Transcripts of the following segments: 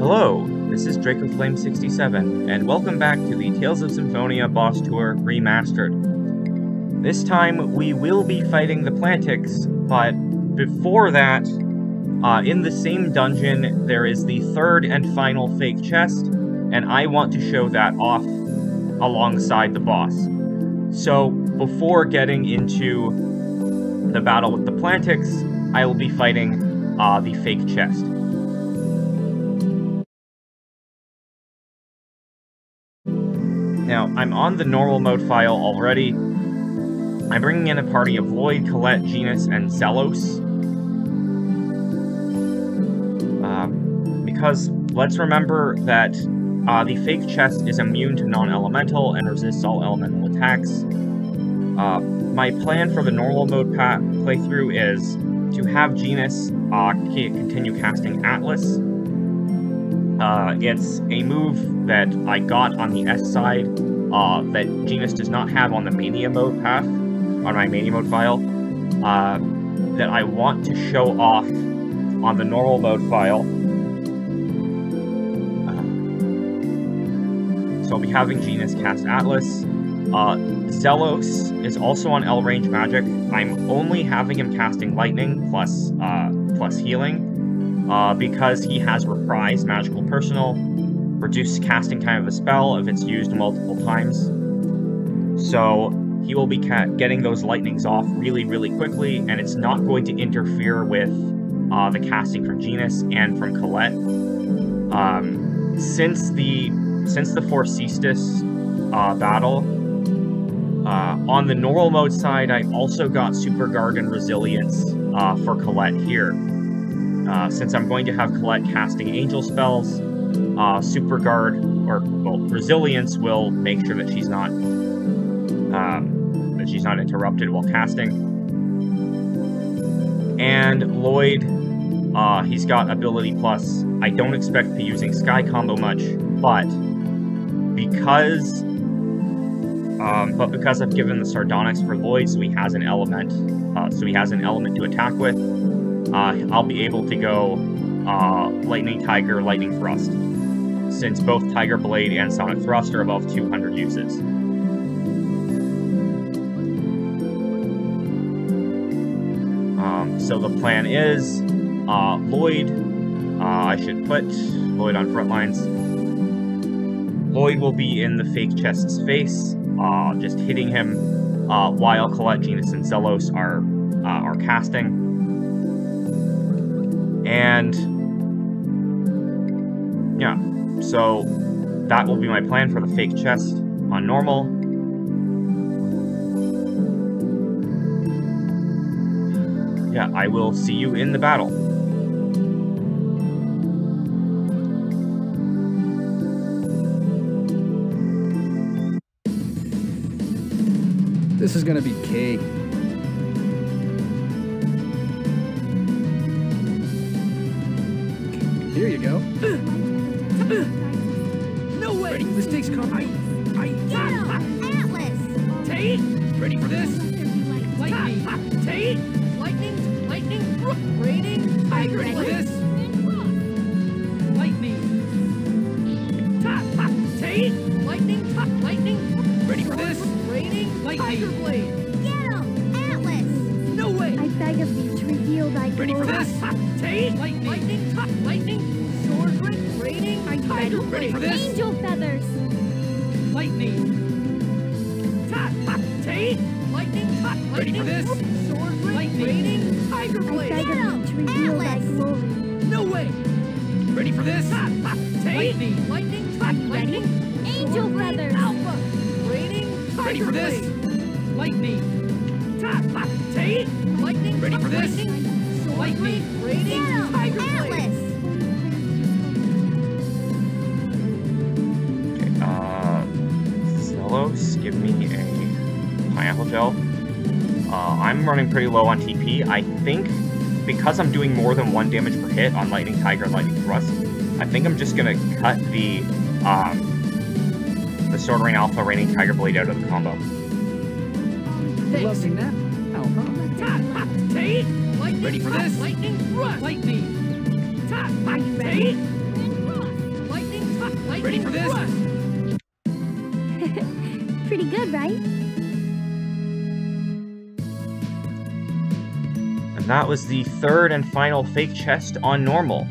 Hello, this is DracoFlame67, and welcome back to the Tales of Symphonia Boss Tour Remastered. This time, we will be fighting the Plantix, but before that, in the same dungeon, there is the third and final fake chest, and I want to show that off alongside the boss. So, before getting into the battle with the Plantix, I will be fighting the fake chest. Now, I'm on the normal mode file already. I'm bringing in a party of Lloyd, Colette, Genus, and Zelos. Because let's remember that the fake chest is immune to non-elemental and resists all elemental attacks. My plan for the normal mode playthrough is to have Genus continue casting Atlas. It's a move that I got on the S side that Genus does not have on the Mania mode path, on my Mania mode file, that I want to show off on the normal mode file. So I'll be having Genus cast Atlas. Zelos is also on L range magic. I'm only having him casting Lightning plus healing. Because he has Reprise Magical Personal, reduce casting time of a spell if it's used multiple times. So he will be getting those lightnings off really, really quickly, and it's not going to interfere with the casting from Genus and from Colette. Since the Forcestus battle, on the normal mode side, I also got Super Guard and Resilience for Colette here. Since I'm going to have Colette casting angel spells, Super Guard, Resilience will make sure that she's not interrupted while casting. And Lloyd, he's got Ability Plus. I don't expect to be using Sky Combo much, but because I've given the Sardonyx for Lloyd, so he has an element, to attack with. I'll be able to go Lightning Tiger, Lightning Thrust, since both Tiger Blade and Sonic Thrust are above 200 uses. So the plan is, Lloyd, I should put Lloyd on front lines. Lloyd will be in the fake chest's face, just hitting him, while Colette, Genus, and Zelos are casting. And yeah, so that will be my plan for the fake chest on normal. Yeah, I will see you in the battle. This is gonna be cake. Here you go. No way! Ready? Mistakes come. Atlas! Tate! Ready for this? Lightning! Tate! Lightning! Raining! Tiger! Ready for this? Lightning! Tate! Lightning! Ready for this? Raining! Tiger Blade! Get him! Atlas! No way! I beg of you to reveal thy Ready for glory. this? Tate! Lightning! Sword Grip! Raining! Tiger Blade! Ready for this? Angel feathers! Lightning! Tate! Lightning! Ready for this? Sword Grip! Raining! Tiger I Blade! beg of you to reveal thy Atlas! glory. No way! Ready for this? Tate! Lightning! Angel feathers! Alpha! Raining! Ready for this? Lightning! Tate! Lightning! Ready for this? Lightning! Raining! Tiger Blade! Atlas! Zelos, give me a pineapple gel. I'm running pretty low on TP. I think, because I'm doing more than 1 damage per hit on Lightning Tiger, Lightning Thrust, I think I'm just gonna cut the Sword Rain Alpha Raining Tiger Blade out of the combo. You love seeing that? How come? Tate! Ready for this? Lightning! Lightning! Tate! Ready for this? Pretty good, right? And that was the third and final fake chest on normal.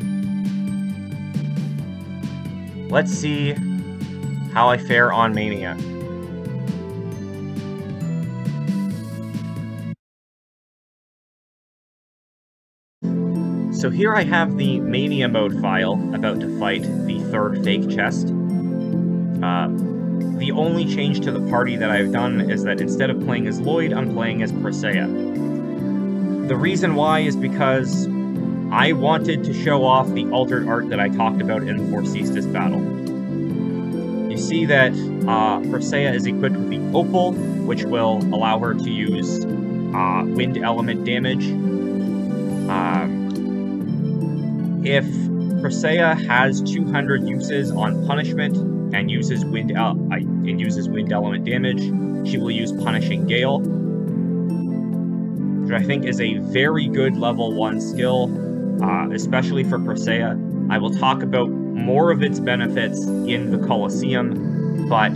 Let's see how I fare on Mania. So here I have the Mania mode file about to fight the third fake chest. The only change to the party that I've done is that instead of playing as Lloyd, I'm playing as Persea. The reason why is because I wanted to show off the altered art that I talked about in the Forcestus battle. You see that Persea is equipped with the Opal, which will allow her to use wind element damage. If Persea has 200 uses on punishment and uses wind element damage, she will use Punishing Gale, which I think is a very good level 1 skill, especially for Persea. I will talk about more of its benefits in the Colosseum, but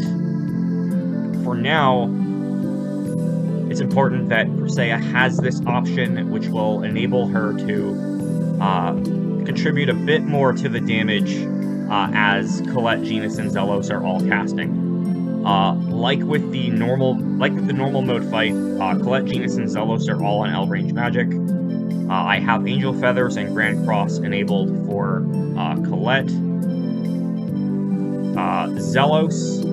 for now, it's important that Persea has this option, which will enable her to contribute a bit more to the damage as Colette, Genis, and Zelos are all casting. Like with the normal mode fight, Colette, Genis, and Zelos are all on L-range magic. I have Angel Feathers and Grand Cross enabled for Colette. Zelos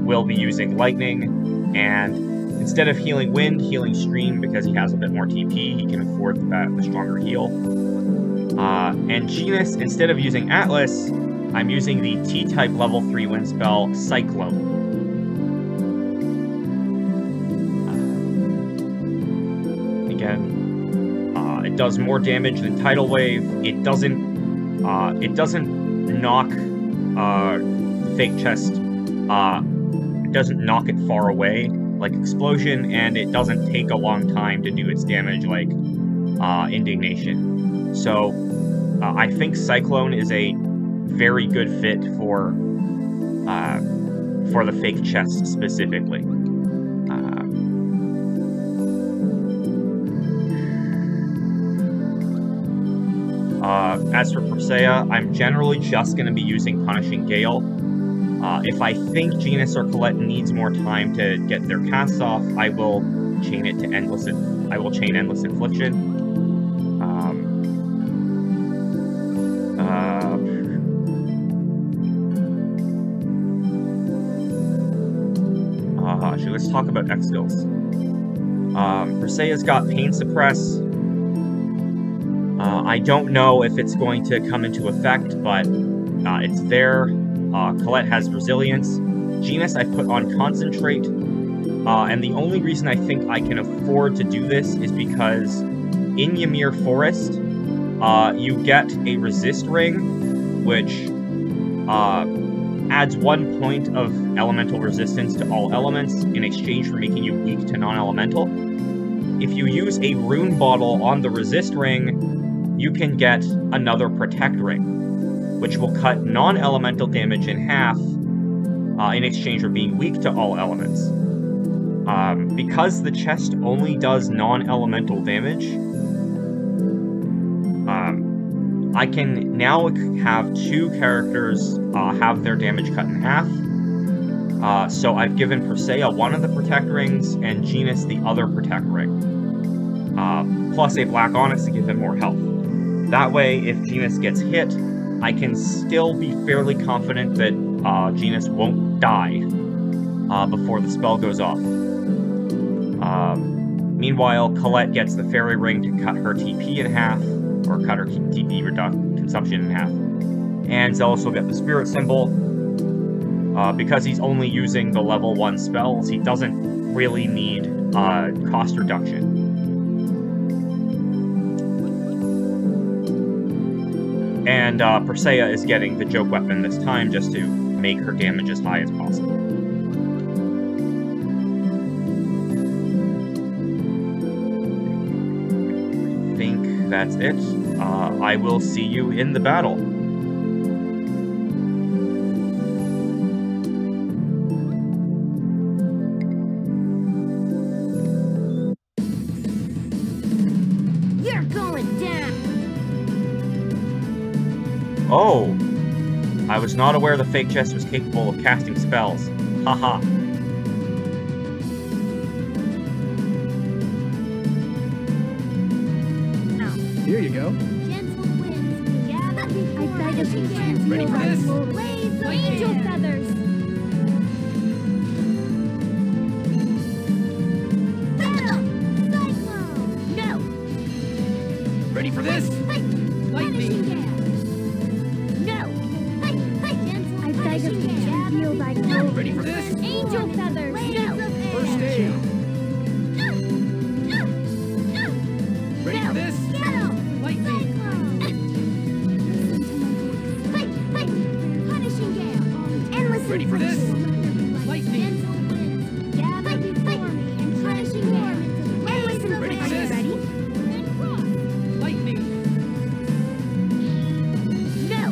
will be using Lightning, and instead of healing Wind, healing Stream, because he has a bit more TP, he can afford the stronger heal. And Genis, instead of using Atlas, I'm using the T-type level 3 wind spell, Cyclone. Again, it does more damage than Tidal Wave. It doesn't knock the fake chest. It doesn't knock it far away like Explosion, and it doesn't take a long time to do its damage like Indignation. So I think Cyclone is a very good fit for the fake chest specifically. As for Persea, I'm generally just going to be using Punishing Gale. If I think Genis or Colette needs more time to get their casts off, I will chain it to Endless. I will chain Endless Infliction. Actually, let's talk about X skills. Persea's got Pain Suppress. I don't know if it's going to come into effect, but it's there. Colette has Resilience. Genis I put on Concentrate. And the only reason I think I can afford to do this is because in Ymir Forest, you get a Resist Ring, which adds 1 point of elemental resistance to all elements in exchange for making you weak to non-elemental. If you use a Rune Bottle on the Resist Ring, you can get another Protect Ring, which will cut non-elemental damage in half in exchange for being weak to all elements. Because the chest only does non-elemental damage, I can now have 2 characters have their damage cut in half. So I've given Persea one of the Protect Rings and Genis the other Protect Ring. Plus a Black Onyx to give him more health. That way, if Genis gets hit, I can still be fairly confident that Genis won't die before the spell goes off. Meanwhile, Colette gets the Fairy Ring to cut her TP in half, or cut her TP consumption in half. And Zelos will get the Spirit Symbol. Because he's only using the level 1 spells, he doesn't really need cost reduction. And Persea is getting the Joke Weapon this time just to make her damage as high as possible. I think that's it. I will see you in the battle. Oh! I was not aware the fake chest was capable of casting spells. Haha. Here you go. Gentle winds gather before I beg of you, Ready for this? Waves of angel feathers. Battle! Cyclone! No! Ready for this? Lightning gale! No! Gentle I beg of you, reveal thy glory. Ready for this? Angel feathers! No! First aid. Ready for this? Lightning. Punishing gale! Endless Ready for this? Lightning. Gentle winds gather before me and punishing gale. Endless and Ready for this? Ready? Lightning. No!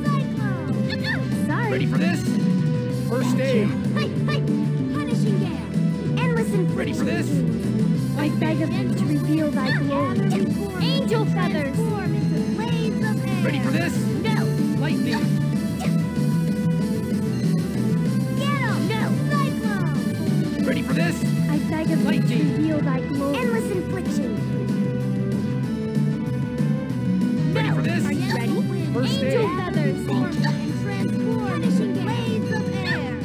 Cyclone! Sorry. Ready for this? First aid. Punishing gale! Endless and Ready for this? I beg of you to reveal thy glory. Angel feathers! Ready for this? No! Lightning. No! Cyclone! Ready for this? I beg of you to Lightning. reveal thy glory. Endless infliction! Ready No! for this? Are you ready? First Angel aid. feathers! Punishing gale! Waves of air!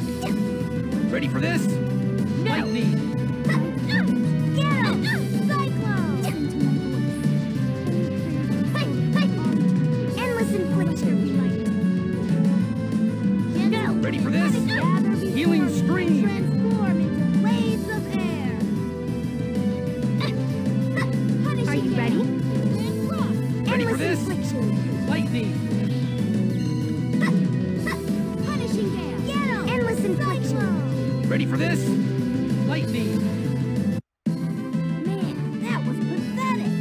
Ready for this? No! Lightning. Endless infliction! No! Ready for this? Gather before Healing me, stream. transform into waves of air! Are you ready? Ready for Endless this? infliction! Lightning. Punishing gale! Endless infliction! Ready for this? Lightning. Man, that was pathetic!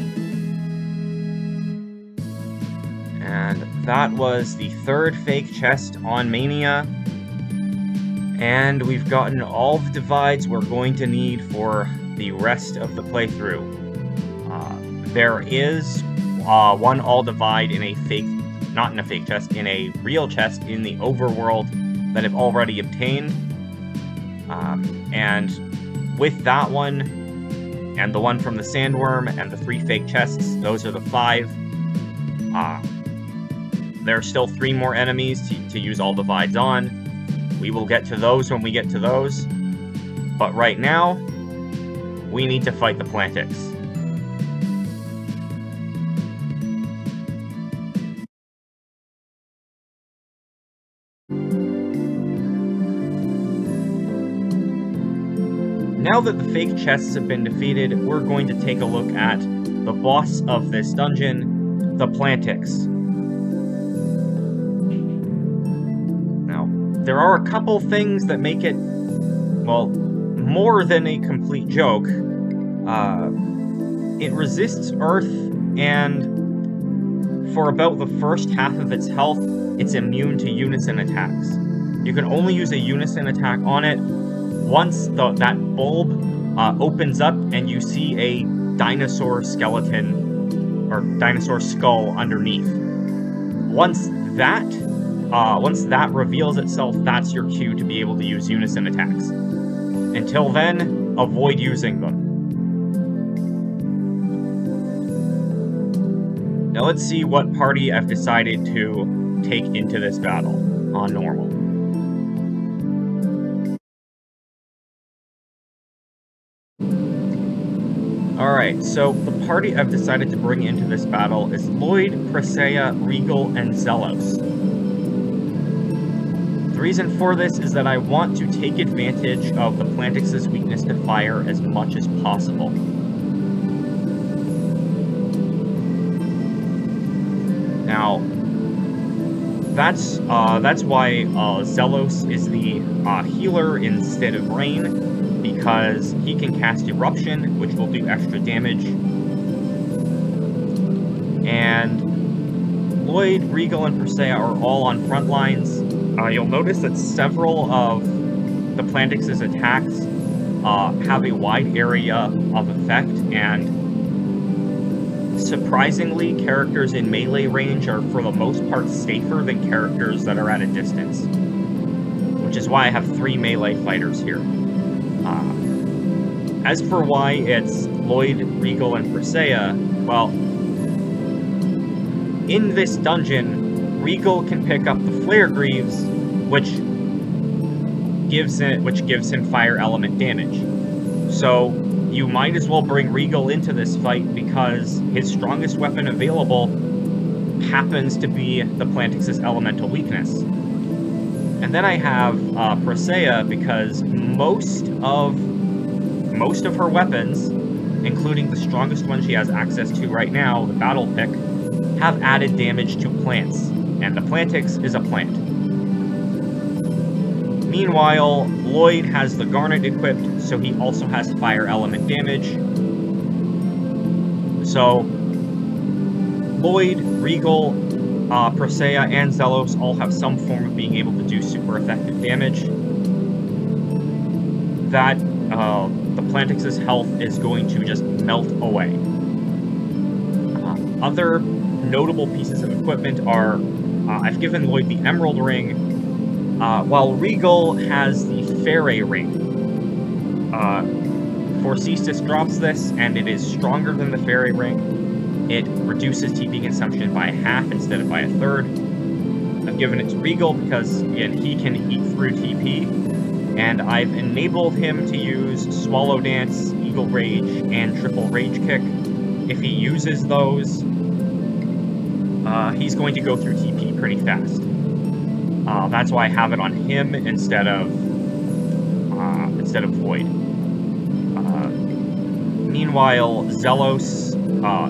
And that was the third fake chest on Mania. And we've gotten all the divides we're going to need for the rest of the playthrough. There is one all divide in a fake, not in a fake chest, in a real chest in the overworld that I've already obtained. And with that one, and the one from the sandworm, and the 3 fake chests, those are the 5. There are still 3 more enemies to use all divides on. We will get to those when we get to those. But right now, we need to fight the Plantix. Now that the fake chests have been defeated, we're going to take a look at the boss of this dungeon, the Plantix. Now, there are a couple things that make it, well, more than a complete joke. It resists Earth, and for about the first half of its health, it's immune to unison attacks. You can only use a unison attack on it once that bulb opens up and you see a dinosaur skeleton, or dinosaur skull underneath. Once that reveals itself, that's your cue to be able to use unison attacks. Until then, avoid using them. Now let's see what party I've decided to take into this battle on normal. Alright, so the party I've decided to bring into this battle is Lloyd, Presea, Regal, and Zelos. The reason for this is that I want to take advantage of the Plantix's weakness to fire as much as possible. Now, that's why Zelos is the healer instead of Rain, because he can cast Eruption, which will do extra damage. And Lloyd, Regal, and Presea are all on front lines. You'll notice that several of the Plantix's attacks have a wide area of effect, and surprisingly, characters in melee range are for the most part safer than characters that are at a distance. Which is why I have 3 melee fighters here. As for why it's Lloyd, Regal, and Presea, well, in this dungeon, Regal can pick up the Flare Greaves, which gives him fire element damage. So you might as well bring Regal into this fight because his strongest weapon available happens to be the Plantix's elemental weakness. And then I have Presea because most of her weapons, including the strongest one she has access to right now, the Battle Pick, have added damage to plants, and the Plantix is a plant. Meanwhile, Lloyd has the Garnet equipped, so he also has fire element damage. So, Lloyd, Regal, Presea, and Zelos all have some form of being able to do super effective damage. That, the Plantix's health is going to just melt away. Other notable pieces of equipment are, I've given Lloyd the Emerald Ring, while Regal has the Fairy Ring. Forcestis drops this, and it is stronger than the Fairy Ring. It reduces TP consumption by 1/2 instead of by 1/3. I've given it to Regal because, again, he can eat through TP, and I've enabled him to use Swallow Dance, Eagle Rage, and Triple Rage Kick. If he uses those, he's going to go through TP pretty fast. That's why I have it on him instead of Void. Meanwhile, Zelos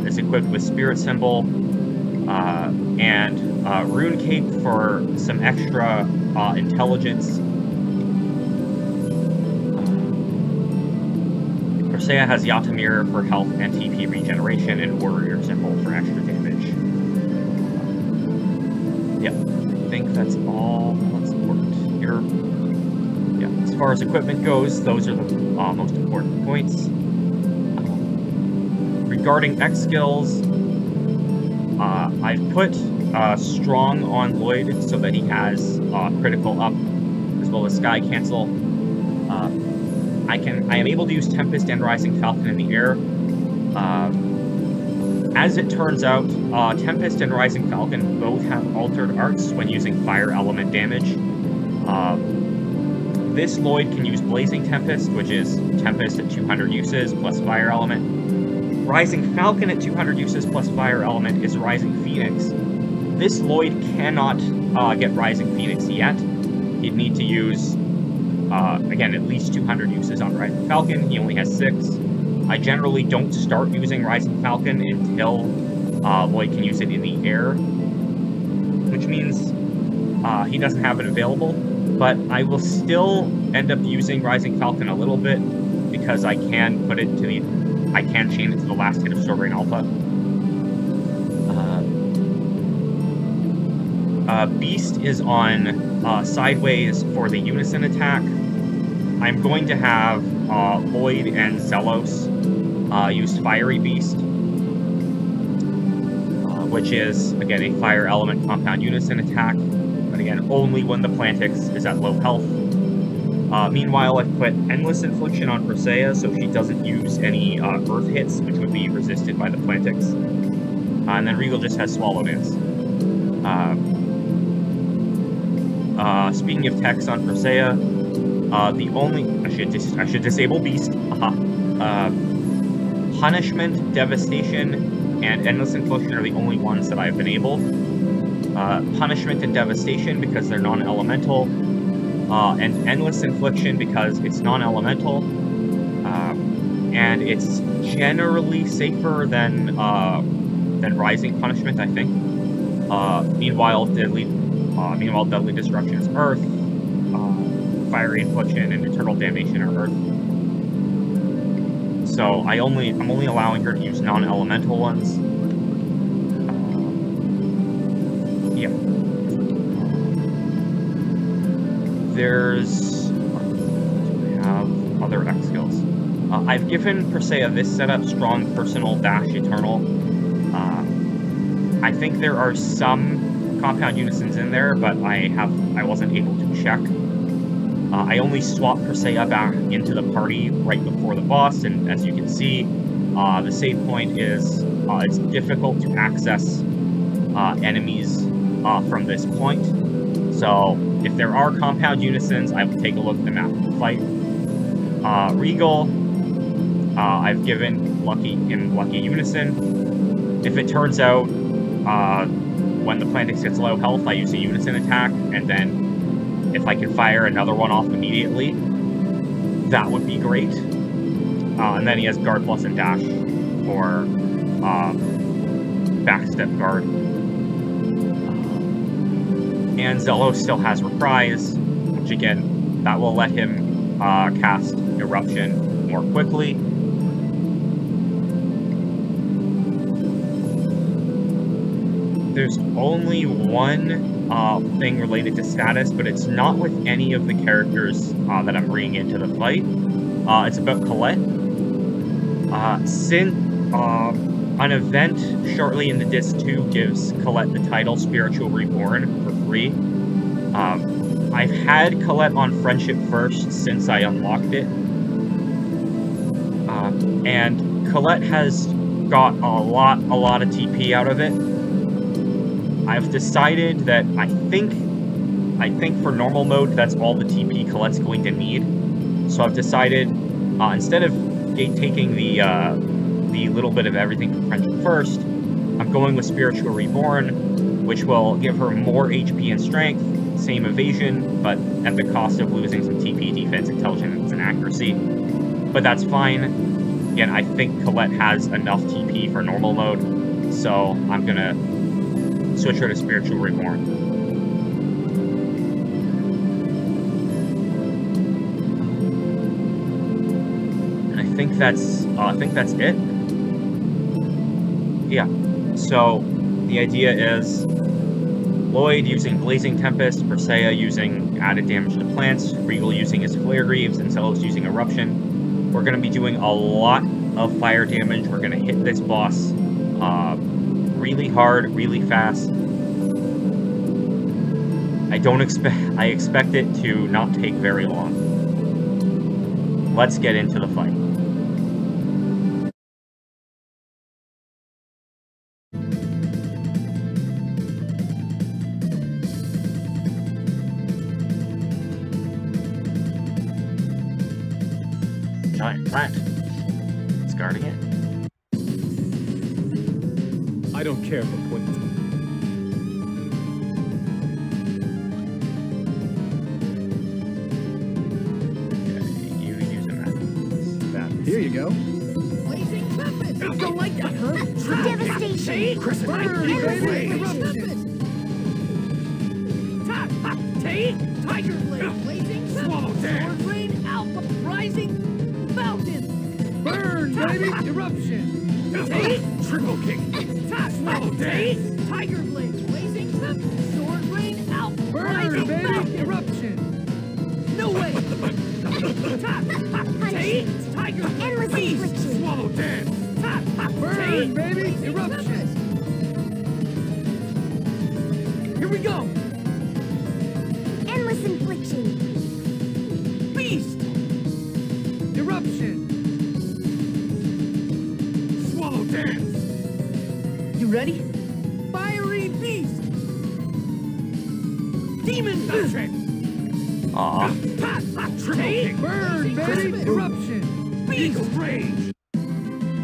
is equipped with Spirit Symbol and Rune Cape for some extra intelligence. Presea has Yatamir for health and TP regeneration, and Warrior Symbol for extra damage. Yeah, I think that's all that's important here. Yeah, as far as equipment goes, those are the most important points. Regarding X skills, I've put Strong on Lloyd so that he has critical up, as well as Sky Cancel. I am able to use Tempest and Rising Falcon in the air. As it turns out, Tempest and Rising Falcon both have altered arts when using fire element damage. This Lloyd can use Blazing Tempest, which is Tempest at 200 uses plus fire element. Rising Falcon at 200 uses plus fire element is Rising Phoenix. This Lloyd cannot get Rising Phoenix yet. He'd need to use, again, at least 200 uses on Rising Falcon. He only has 6. I generally don't start using Rising Falcon until Lloyd can use it in the air, which means he doesn't have it available, but I will still end up using Rising Falcon a little bit because I can put it to the, I can chain it to the last hit of Sovereign Alpha. Beast is on Sideways for the Unison attack. I'm going to have Lloyd and Zelos use Fiery Beast, which is, again, a Fire Element Compound Unison attack, but again, only when the Plantix is at low health. Meanwhile, I've put Endless Infliction on Presea, so she doesn't use any Earth hits, which would be resisted by the Plantix. And then Regal just has Swallow Dance. Speaking of text on Presea, the only... I should disable Beast. Punishment, Devastation, and Endless Infliction are the only ones that I've enabled. Punishment and Devastation because they're non-elemental, and Endless Infliction because it's non-elemental, and it's generally safer than Rising Punishment, I think. Meanwhile, Deadly Destruction is Earth, Fiery Infliction and Eternal Damnation are Earth. So I'm only allowing her to use non-elemental ones. Yeah. There's... I have other X skills. I've given Presea this setup, Strong, Personal, Dash, Eternal. I think there are some compound unisons in there, but I wasn't able to check. I only swapped Persea back into the party right before the boss, and as you can see, the save point is it's difficult to access enemies from this point. So if there are compound unisons, I will take a look at the map and fight. Regal, I've given Lucky Unison. If it turns out when the Plantix gets low health, I use a Unison attack, and then if I can fire another one off immediately, that would be great. And then he has Guard Plus and Dash for backstep guard. And Zello still has Reprise, which again, that will let him cast Eruption more quickly. There's only one thing related to status, but it's not with any of the characters that I'm bringing into the fight. It's about Colette. An event shortly in the Disc 2 gives Colette the title Spiritual Reborn for free. I've had Colette on Friendship First since I unlocked it. And Colette has got a lot of TP out of it. I've decided that I think for normal mode, that's all the TP Colette's going to need. So I've decided, instead of taking the little bit of everything from Friendship First, I'm going with Spiritual Reborn, which will give her more HP and strength, same evasion, but at the cost of losing some TP, defense, intelligence, and accuracy. But that's fine. Again, I think Colette has enough TP for normal mode, so I'm gonna switch her to Spiritual Reborn. And I think that's it. Yeah. So the idea is Lloyd using Blazing Tempest, Persea using added damage to plants, Regal using his Flare Greaves, and Zelos using Eruption. We're going to be doing a lot of fire damage. We're going to hit this boss really hard, really fast. I expect it to not take very long. Let's get into the fight. Giant plant. It's guarding it. I don't care for points. Here you go. Blazing Tempest! You don't like that, huh? Devastation! Tiger Blade! Blazing Swallow Tempest! down. Sword Rain Alpha! Rising Falcon! Burn, baby! Eruption! Take! Triple kick! Swallow down. Tiger Blade! Blazing Tempest! Sword Rain Alpha! Burn, Rising baby! Falcon! Eruption! No way! Take! Tiger Blade! Endless Beast! infliction! Swallow down. Burn, baby! Eruption! Here we go! Endless infliction! Beast! Eruption! Swallow dance! You ready? Fiery Beast! Demon Action! Aw. Take! Burn, baby! Eruption! Beast! Rage!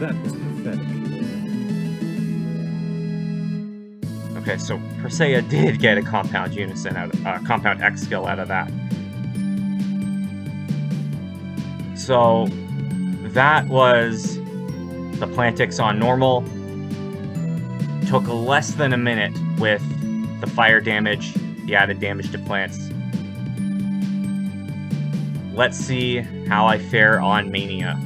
That was pathetic. Okay, so Persea did get a compound unison out of compound X skill out of that. So that was the Plantix on normal. Took less than a minute with the fire damage, the added damage to plants. Let's see how I fare on Mania.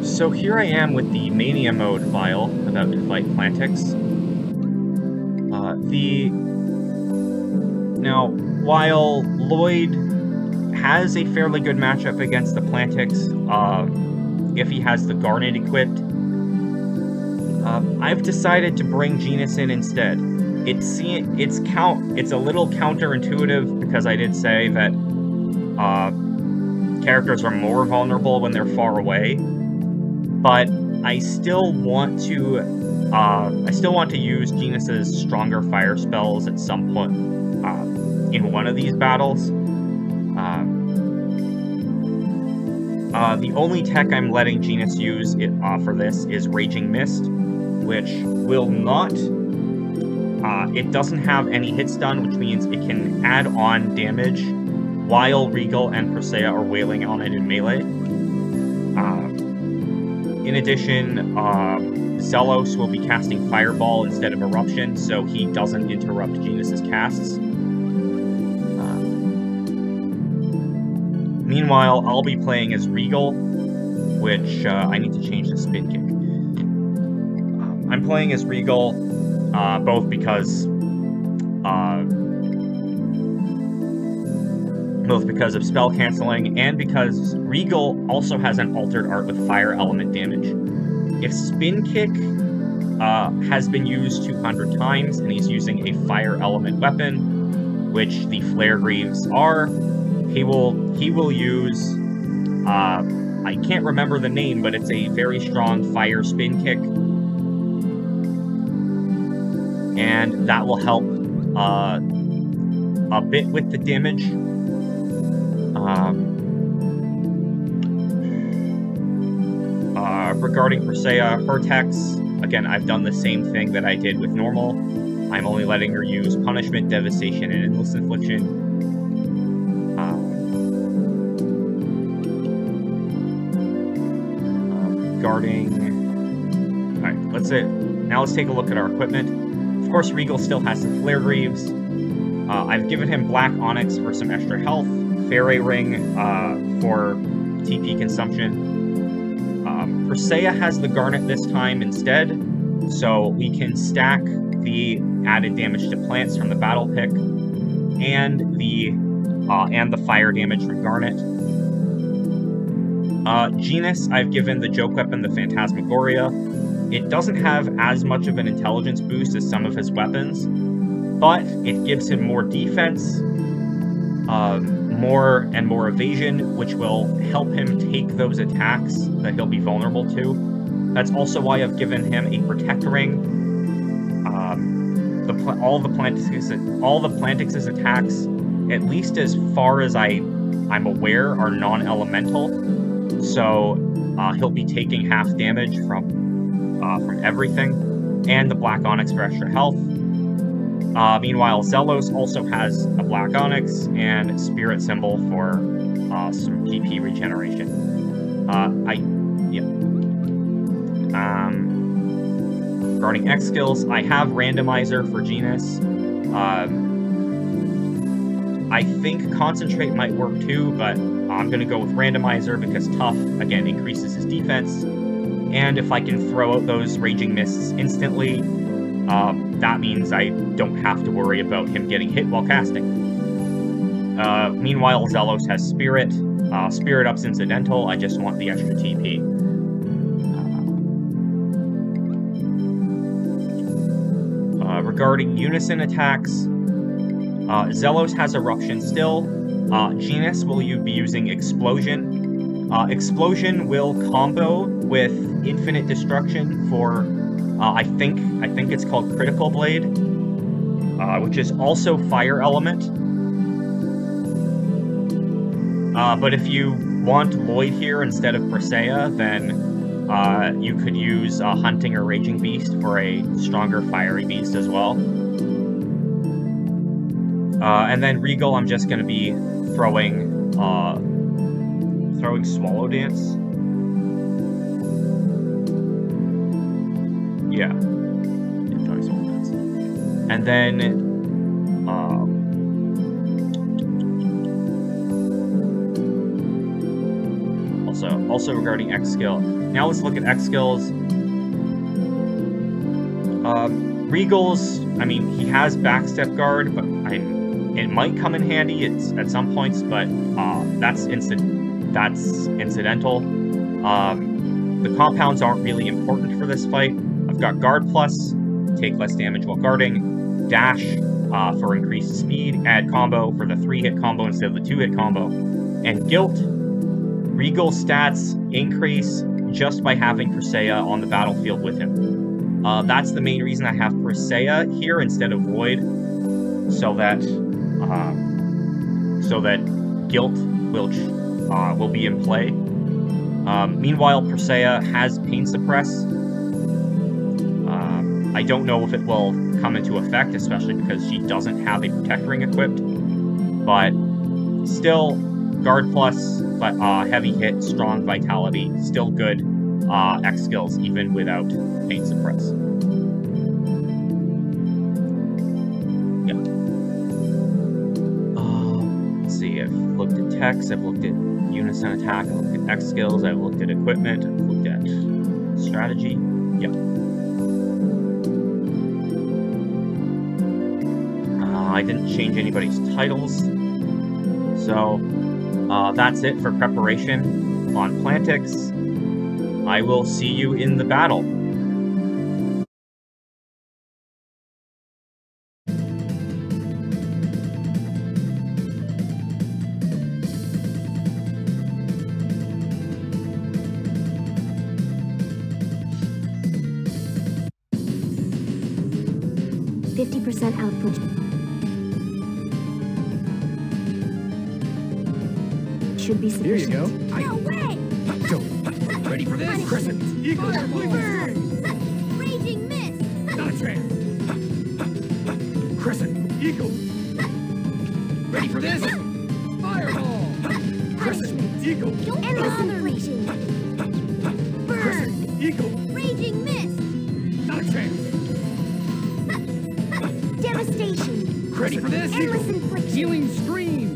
So here I am with the Mania mode file, about to fight Plantix. Now, while Lloyd has a fairly good matchup against the Plantix, if he has the Garnet equipped, I've decided to bring Genus in instead. It's a little counterintuitive because I did say that characters are more vulnerable when they're far away, but I still want to use Genus's stronger fire spells at some point in one of these battles. The only tech I'm letting Genus use for this is Raging Mist, which will not... it doesn't have any hit stun, which means it can add on damage while Regal and Presea are wailing on it in melee. In addition, Zelos will be casting Fireball instead of Eruption, so he doesn't interrupt Genus's casts. Meanwhile, I'll be playing as Regal, which I need to change the spin kick. I'm playing as Regal, both because of spell canceling, and because Regal also has an altered art with fire element damage. If Spin Kick has been used 200 times, and he's using a fire element weapon, which the Flare Greaves are, he will use, I can't remember the name, but it's a very strong fire spin kick, and that will help a bit with the damage. Regarding Presea, her techs, again, I've done the same thing that I did with normal. I'm only letting her use Punishment, Devastation, and Endless Infliction. Regarding... Alright, now let's take a look at our equipment. Of course, Regal still has the Flare Greaves. I've given him Black Onyx for some extra health, Fairy Ring for TP consumption. Presea has the Garnet this time instead, so we can stack the added damage to plants from the Battle Pick and the fire damage from Garnet. Genus, I've given the joke weapon the Phantasmagoria. It doesn't have as much of an intelligence boost as some of his weapons, but it gives him more defense, more evasion, which will help him take those attacks that he'll be vulnerable to. That's also why I've given him a Protect Ring. All the Plantix's attacks, at least as far as I'm aware, are non-elemental. So he'll be taking half damage from everything, and the Black Onyx for extra health. Meanwhile, Zelos also has a Black Onyx and Spirit Symbol for some PP regeneration. Regarding X skills, I have Randomizer for Genus. I think Concentrate might work too, but I'm going to go with Randomizer because Tough, again, increases his defense. And if I can throw out those Raging Mists instantly, that means I don't have to worry about him getting hit while casting. Meanwhile, Zelos has Spirit. Spirit Up's incidental, I just want the extra TP. Regarding Unison attacks, Zelos has Eruption still. Genus will be using Explosion. Explosion will combo with Infinite Destruction for, I think it's called Critical Blade, which is also Fire Element. But if you want Lloyd here instead of Presea, then you could use Hunting or Raging Beast for a stronger Fiery Beast as well. And then Regal, I'm just going to be throwing Swallow Dance. Yeah, throwing Swallow Dance. And then also regarding X skill. Now let's look at X skills. Regal's, I mean, he has Backstep Guard, but It might come in handy at some points, but that's incidental. The compounds aren't really important for this fight. I've got Guard Plus, take less damage while guarding, Dash for increased speed, add combo for the 3-hit combo instead of the 2-hit combo, and Guilt. Regal stats increase just by having Presea on the battlefield with him. That's the main reason I have Presea here instead of Void, so that Guilt will be in play. Meanwhile, Presea has Pain Suppress. I don't know if it will come into effect, especially because she doesn't have a Protect Ring equipped. But still, Guard Plus, but heavy hit, strong vitality, still good X skills even without Pain Suppress. Yeah. Let's see, I've looked at techs, I've looked at Unison attack, I've looked at X skills, I've looked at equipment, I've looked at strategy. Yeah. I didn't change anybody's titles. So, that's it for preparation on Plantix. I will see you in the battle. Output. Should be sufficient. Here you go. No way! Go. Ready for this? Crescent. Eagle. Burn! Raging Mist! Not a chance. Crescent. Eagle. Ready for this? Fireball. Crescent. Eagle. Endless infliction! Burn! Crescent. Eagle. Raging Mist! Not a chance. Devastation! Ready for this? Endless infliction! Healing stream.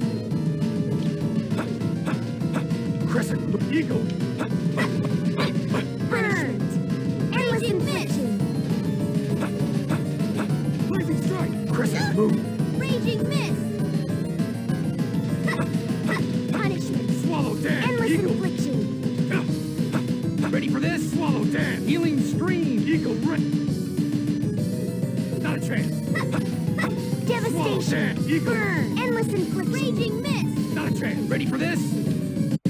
Crescent. Eagle. Burned! Endless infliction! Blazing strike. Crescent. Move. Raging Mist! Punishment! Swallow dance. Endless Eagle. infliction! Ready for this? Swallow dance. Healing stream. Eagle. Ready. Not a chance. Devastation! Eagle. Burn! Endless infliction! Raging Mist! Not a chance. Ready for this?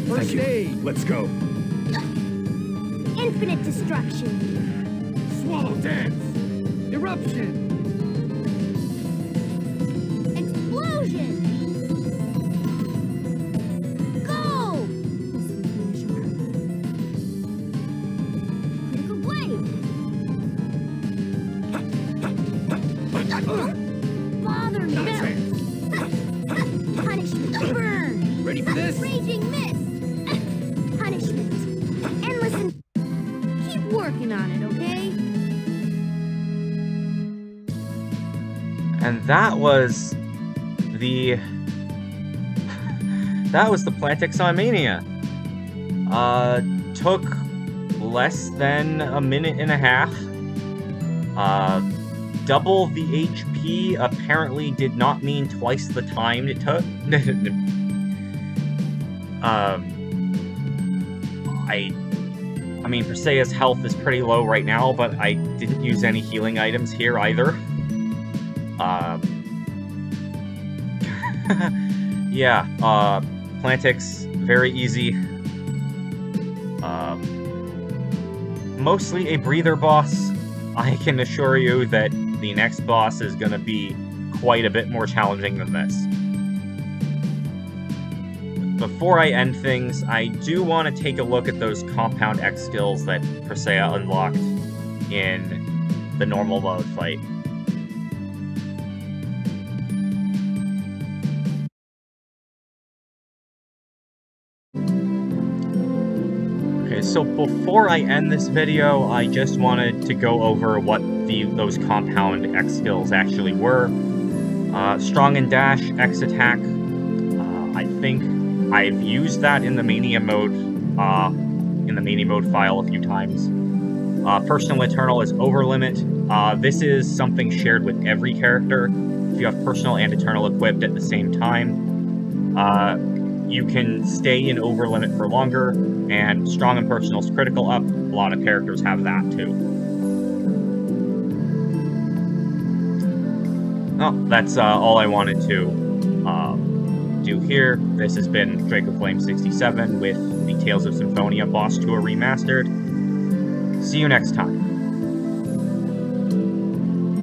First aid. Let's go. Infinite destruction! Swallow dance. Eruption. Explosion! Go! Critical blade! Bother me! Not a chance. Punishment! Burn! Ready for this? Raging Mist! Punishment! Endless Keep working on it, okay? And that was the Plantix on Mania. Took less than a minute and a half. Double the HP apparently did not mean twice the time it took. I mean, Presea's health is pretty low right now, but I didn't use any healing items here either. Yeah, Plantix, very easy. Mostly a breather boss. I can assure you that the next boss is going to be quite a bit more challenging than this. Before I end things, I do want to take a look at those Compound X skills that Presea unlocked in the normal mode fight. Okay, so before I end this video, I just wanted to go over what those Compound X skills actually were. Strong and Dash, X Attack. I think I've used that in the Mania mode, file a few times. Personal Eternal is Over Limit. This is something shared with every character. if you have Personal and Eternal equipped at the same time, you can stay in Overlimit for longer, and Strong and Personal's critical up. A lot of characters have that too. Oh, that's all I wanted to do here. This has been DracoFlame67 with the Tales of Symphonia Boss Tour Remastered. See you next time.